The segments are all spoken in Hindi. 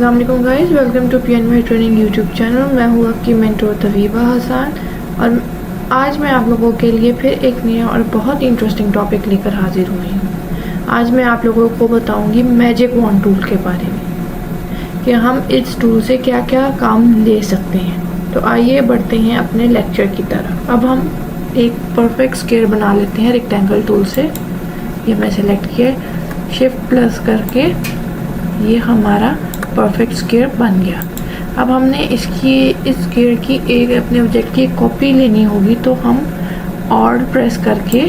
अस्सलाम वालेकुम guys, welcome to PNY training YouTube channel. मैं हूँ आपकी मेंटोर तवीबा हसन और आज मैं आप लोगों के लिए फिर एक नया और बहुत इंटरेस्टिंग टॉपिक लेकर हाजिर हुई हूँ। आज मैं आप लोगों को बताऊँगी मैजिक वॉन्ड टूल के बारे में कि हम इस टूल से क्या क्या काम ले सकते हैं। तो आइए बढ़ते हैं अपने लेक्चर की तरफ। अब हम एक परफेक्ट स्क्वायर बना लेते हैं रेक्टेंगल टूल से। ये मैं सेलेक्ट किया, शिफ्ट प्लस करके ये हमारा परफेक्ट स्क्वायर बन गया। अब हमने इस स्क्वायर की एक अपने ऑब्जेक्ट की कॉपी लेनी होगी, तो हम ऑल्ट प्रेस करके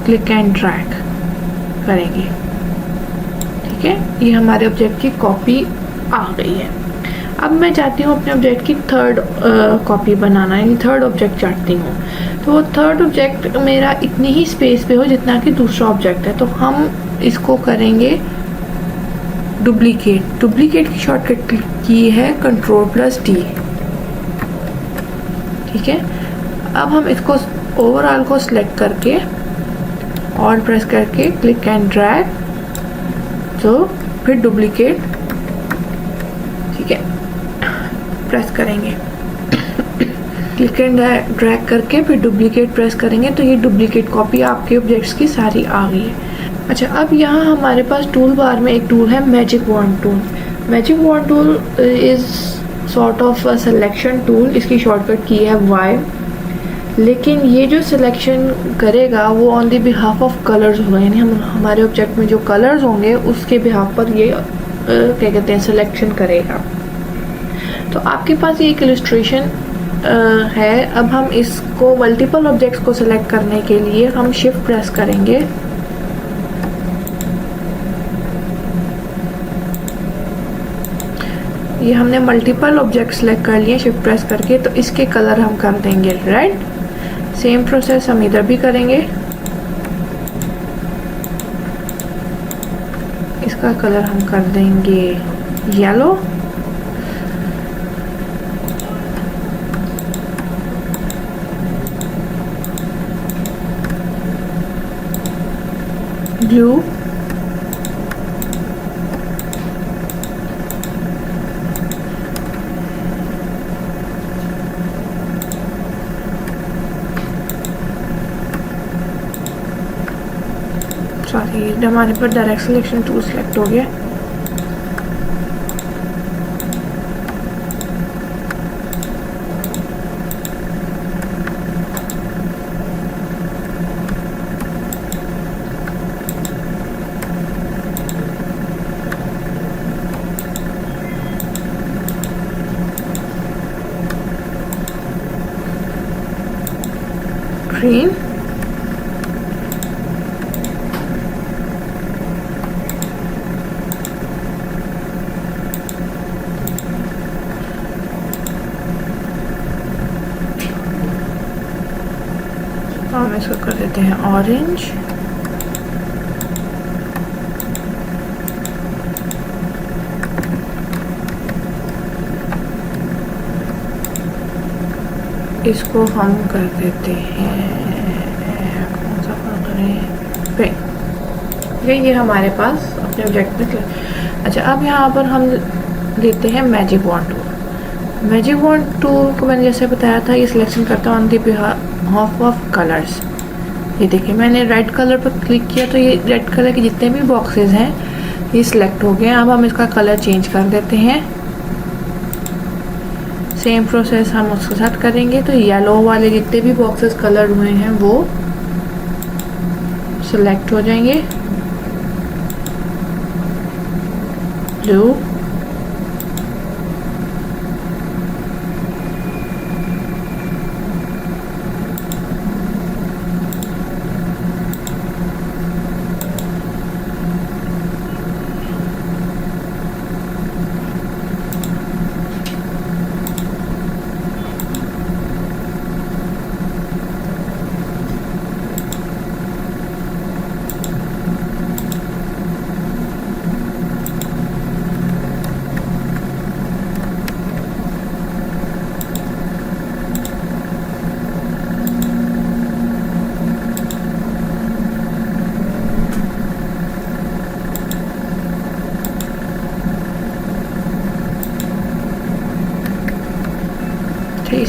क्लिक एंड ड्रैग करेंगे। ठीक है, ये हमारे ऑब्जेक्ट की कॉपी आ गई है। अब मैं चाहती हूँ अपने ऑब्जेक्ट की थर्ड कॉपी बनाना, यानी थर्ड ऑब्जेक्ट चाहती हूँ। तो वो थर्ड ऑब्जेक्ट मेरा इतनी ही स्पेस पे हो जितना कि दूसरा ऑब्जेक्ट है। तो हम इसको करेंगे डुप्लीकेट की शॉर्टकट की है Ctrl+D। ठीक है, अब हम इसको ओवरऑल को सिलेक्ट करके और प्रेस करके क्लिक एंड ड्रैग, तो फिर डुप्लीकेट, ठीक है, प्रेस करेंगे क्लिक एंड ड्रैग करके फिर डुप्लीकेट प्रेस करेंगे, तो ये डुप्लीकेट कॉपी आपके ऑब्जेक्ट्स की सारी आ गई है। अच्छा, अब यहाँ हमारे पास टूल बार में एक टूल है magic wand tool. Magic wand tool is sort of a selection tool. इसकी शॉर्टकट की है Y, लेकिन ये जो सिलेक्शन करेगा वो on the behalf of colours होगा, यानी हमारे ऑब्जेक्ट में जो कलर्स होंगे उसके बिहाफ पर ये क्या कहते हैं सिलेक्शन करेगा। तो आपके पास ये एक इलस्ट्रेशन है। अब हम इसको मल्टीपल ऑब्जेक्ट्स को सिलेक्ट करने के लिए हम शिफ्ट प्रेस करेंगे, ये हमने मल्टीपल ऑब्जेक्ट सेलेक्ट कर लिए शिफ्ट प्रेस करके। तो इसके कलर हम कर देंगे रेड। सेम प्रोसेस हम इधर भी करेंगे, इसका कलर हम कर देंगे येलो। ब्लू, सॉरी हमारे पर डायरेक्ट सिलेक्शन टूल सेलेक्ट हो गया। ग्रीन, हम इसको कर देते हैं ऑरेंज, इसको हम कर देते हैं कौन सा कलर करें, पिंक। ये हमारे पास अपने ऑब्जेक्ट में। अच्छा, अब यहाँ पर हम लेते हैं magic wand tool. Magic wand tool को मैंने जैसे बताया था, ये सिलेक्शन करता है on the behalf of colours. ये देखिए, मैंने रेड कलर पर क्लिक किया तो ये रेड कलर के जितने भी बॉक्सेस हैं ये सिलेक्ट हो गए। अब हम इसका कलर चेंज कर देते हैं। सेम प्रोसेस हम उसके साथ करेंगे। तो येलो वाले जितने भी बॉक्सेस कलर हुए हैं वो सिलेक्ट हो जाएंगे। ब्लू,